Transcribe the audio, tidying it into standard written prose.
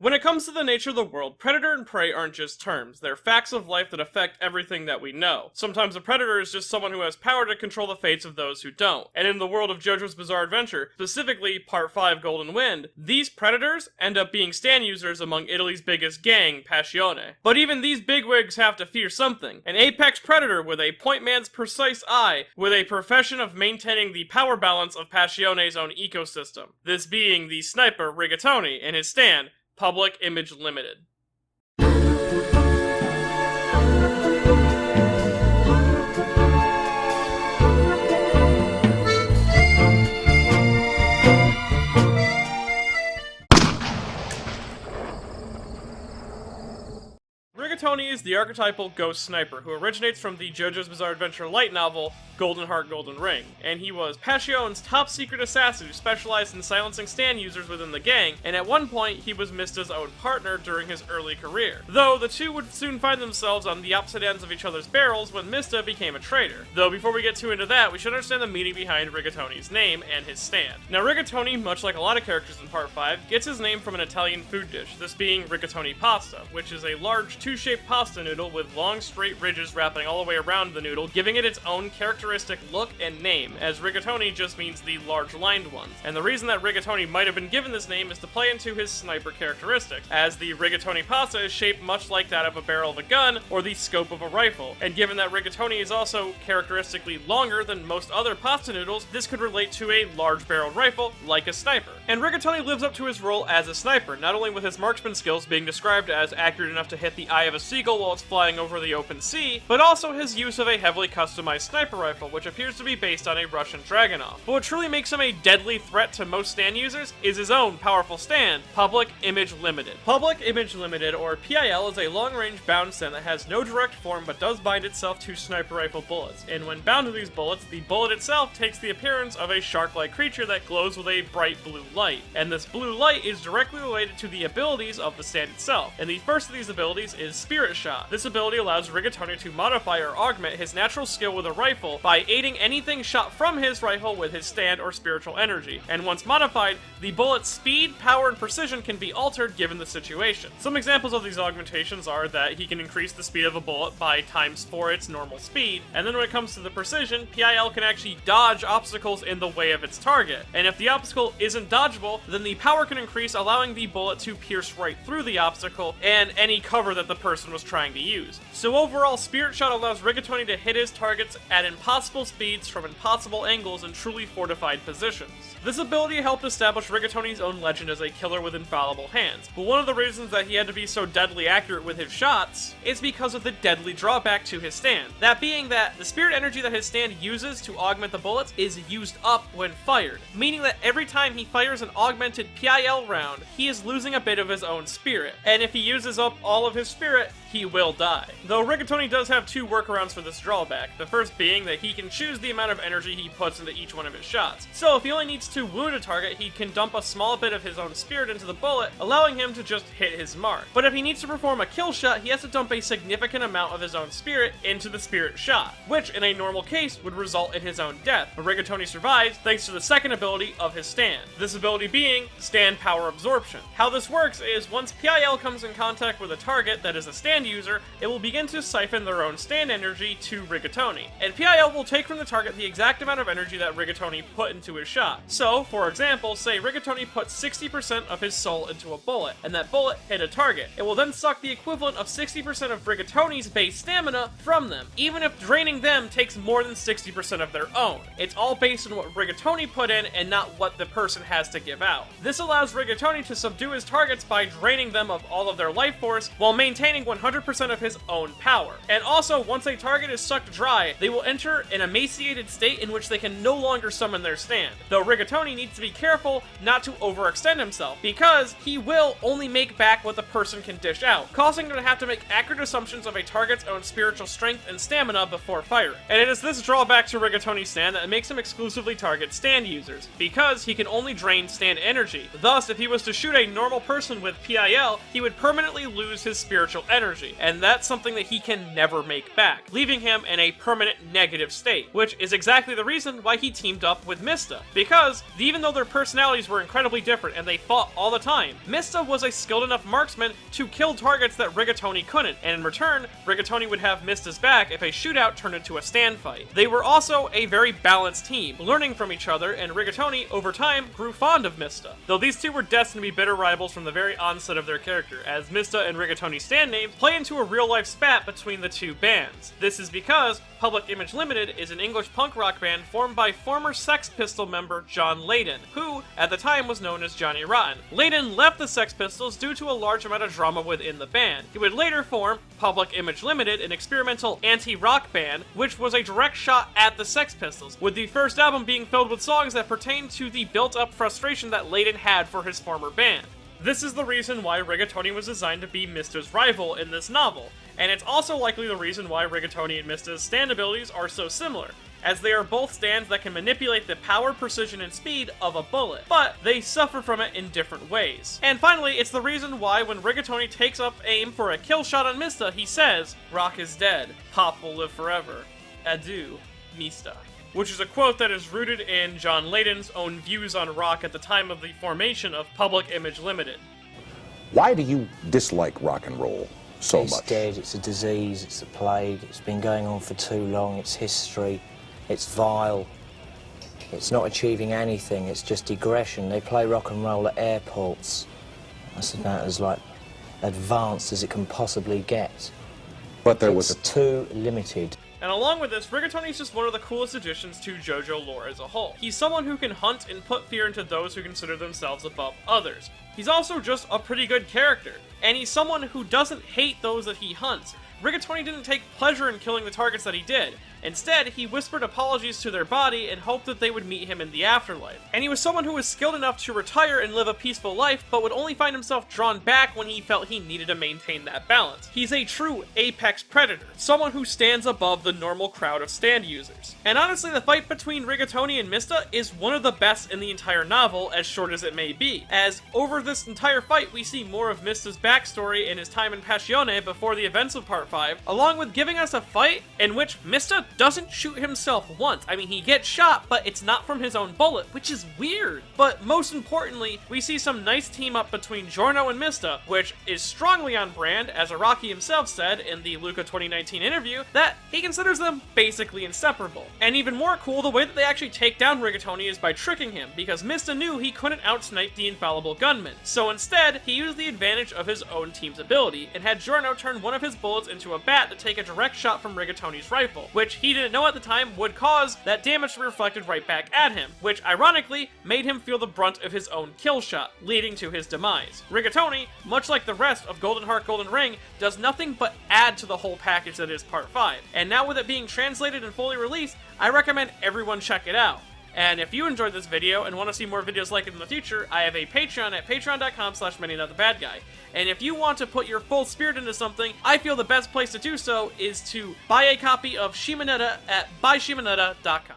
When it comes to the nature of the world, predator and prey aren't just terms, they're facts of life that affect everything that we know. Sometimes a predator is just someone who has power to control the fates of those who don't. And in the world of JoJo's Bizarre Adventure, specifically Part 5 Golden Wind, these predators end up being stand users among Italy's biggest gang, Passione. But even these bigwigs have to fear something. An apex predator with a point man's precise eye, with a profession of maintaining the power balance of Passione's own ecosystem. This being the sniper Rigatoni and his stand, Public Image Limited. Rigatoni is the archetypal ghost sniper who originates from the JoJo's Bizarre Adventure light novel Golden Heart Golden Ring, and he was Passione's top secret assassin who specialized in silencing stand users within the gang, and at one point he was Mista's own partner during his early career. Though the two would soon find themselves on the opposite ends of each other's barrels when Mista became a traitor. Though before we get too into that, we should understand the meaning behind Rigatoni's name and his stand. Now Rigatoni, much like a lot of characters in Part 5, gets his name from an Italian food dish, this being rigatoni pasta, which is a large two-shaped pasta noodle with long straight ridges wrapping all the way around the noodle, giving it its own characteristic look and name, as rigatoni just means the large lined ones. And the reason that rigatoni might have been given this name is to play into his sniper characteristics, as the rigatoni pasta is shaped much like that of a barrel of a gun or the scope of a rifle. And given that rigatoni is also characteristically longer than most other pasta noodles, this could relate to a large barreled rifle like a sniper. And rigatoni lives up to his role as a sniper, not only with his marksman skills being described as accurate enough to hit the eye of a seagull while it's flying over the open sea, but also his use of a heavily customized sniper rifle, which appears to be based on a Russian Dragunov. But what truly makes him a deadly threat to most stand users is his own powerful stand, Public Image Limited. Public Image Limited, or PIL, is a long-range bound stand that has no direct form but does bind itself to sniper rifle bullets, and when bound to these bullets, the bullet itself takes the appearance of a shark-like creature that glows with a bright blue light. And this blue light is directly related to the abilities of the stand itself, and the first of these abilities is Spirit Shot. This ability allows Rigatoni to modify or augment his natural skill with a rifle by aiding anything shot from his rifle with his stand or spiritual energy, and once modified, the bullet's speed, power, and precision can be altered given the situation. Some examples of these augmentations are that he can increase the speed of a bullet by ×4 its normal speed, and then when it comes to the precision, PIL can actually dodge obstacles in the way of its target, and if the obstacle isn't dodgeable, then the power can increase, allowing the bullet to pierce right through the obstacle and any cover that the person was trying to use. So overall, Spirit Shot allows Rigatoni to hit his targets at impossible speeds from impossible angles in truly fortified positions. This ability helped establish Rigatoni's own legend as a killer with infallible hands, but one of the reasons that he had to be so deadly accurate with his shots is because of the deadly drawback to his stand. That being that the spirit energy that his stand uses to augment the bullets is used up when fired, meaning that every time he fires an augmented PIL round, he is losing a bit of his own spirit, and if he uses up all of his spirit, he will die. Though Rigatoni does have two workarounds for this drawback, the first being that he can choose the amount of energy he puts into each one of his shots. So if he only needs to wound a target, he can dump a small bit of his own spirit into the bullet, allowing him to just hit his mark. But if he needs to perform a kill shot, he has to dump a significant amount of his own spirit into the spirit shot, which in a normal case would result in his own death. But Rigatoni survives thanks to the second ability of his stand, this ability being Stand Power Absorption. How this works is once PIL comes in contact with a target that is a stand user, it will begin to siphon their own stand energy to Rigatoni, and PIL will take from the target the exact amount of energy that Rigatoni put into his shot. So, for example, say Rigatoni put 60% of his soul into a bullet, and that bullet hit a target. It will then suck the equivalent of 60% of Rigatoni's base stamina from them, even if draining them takes more than 60% of their own. It's all based on what Rigatoni put in and not what the person has to give out. This allows Rigatoni to subdue his targets by draining them of all of their life force while maintaining 100% of his own power. And also, once a target is sucked dry, they will enter an emaciated state in which they can no longer summon their stand. Though Rigatoni needs to be careful not to overextend himself, because he will only make back what the person can dish out, causing him to have to make accurate assumptions of a target's own spiritual strength and stamina before firing. And it is this drawback to Rigatoni's stand that makes him exclusively target stand users, because he can only drain stand energy. Thus, if he was to shoot a normal person with PIL, he would permanently lose his spiritual energy, and that's something that he can never make back, leaving him in a permanent negative state, which is exactly the reason why he teamed up with Mista, because because even though their personalities were incredibly different and they fought all the time, Mista was a skilled enough marksman to kill targets that Rigatoni couldn't, and in return, Rigatoni would have Mista's back if a shootout turned into a stand fight. They were also a very balanced team, learning from each other, and Rigatoni, over time, grew fond of Mista. Though these two were destined to be bitter rivals from the very onset of their character, as Mista and Rigatoni's stand names play into a real-life spat between the two bands. This is because Public Image Limited is an English punk rock band formed by former Sex Pistol member John Lydon, who, at the time, was known as Johnny Rotten. Lydon left the Sex Pistols due to a large amount of drama within the band. He would later form Public Image Limited, an experimental anti-rock band, which was a direct shot at the Sex Pistols, with the first album being filled with songs that pertained to the built-up frustration that Lydon had for his former band. This is the reason why Rigatoni was designed to be Mista's rival in this novel, and it's also likely the reason why Rigatoni and Mista's stand abilities are so similar, as they are both stands that can manipulate the power, precision, and speed of a bullet, but they suffer from it in different ways. And finally, it's the reason why when Rigatoni takes up aim for a kill shot on Mista, he says, "Rock is dead, Pop will live forever. Adieu, Mista." Which is a quote that is rooted in John Lydon's own views on rock at the time of the formation of Public Image Limited. Why do you dislike rock and roll so much? It's dead, it's a disease, it's a plague, it's been going on for too long, it's history, it's vile, it's not achieving anything, it's just digression. They play rock and roll at airports. That's about as, like, advanced as it can possibly get. But there was It's too limited. And along with this, Rigatoni is just one of the coolest additions to JoJo lore as a whole. He's someone who can hunt and put fear into those who consider themselves above others. He's also just a pretty good character, and he's someone who doesn't hate those that he hunts. Rigatoni didn't take pleasure in killing the targets that he did. Instead, he whispered apologies to their body and hoped that they would meet him in the afterlife. And he was someone who was skilled enough to retire and live a peaceful life, but would only find himself drawn back when he felt he needed to maintain that balance. He's a true apex predator, someone who stands above the normal crowd of stand users. And honestly, the fight between Rigatoni and Mista is one of the best in the entire novel, as short as it may be, as over this entire fight we see more of Mista's backstory and his time in Passione before the events of Part 5, along with giving us a fight in which Mista doesn't shoot himself once. I mean, he gets shot, but it's not from his own bullet, which is weird. But most importantly, we see some nice team up between Giorno and Mista, which is strongly on brand, as Araki himself said in the Luca 2019 interview, that he considers them basically inseparable. And even more cool, the way that they actually take down Rigatoni is by tricking him, because Mista knew he couldn't outsnipe the infallible gunman. So instead, he used the advantage of his own team's ability, and had Giorno turn one of his bullets into a bat to take a direct shot from Rigatoni's rifle, which he didn't know at the time would cause that damage to be reflected right back at him, which ironically made him feel the brunt of his own kill shot, leading to his demise. Rigatoni, much like the rest of Golden Heart Golden Ring, does nothing but add to the whole package that is Part 5, and now with it being translated and fully released, I recommend everyone check it out. And if you enjoyed this video and want to see more videos like it in the future, I have a Patreon at patreon.com/ManyNotTheBadGuy. And if you want to put your full spirit into something, I feel the best place to do so is to buy a copy of Shimonetta at buyshimonetta.com.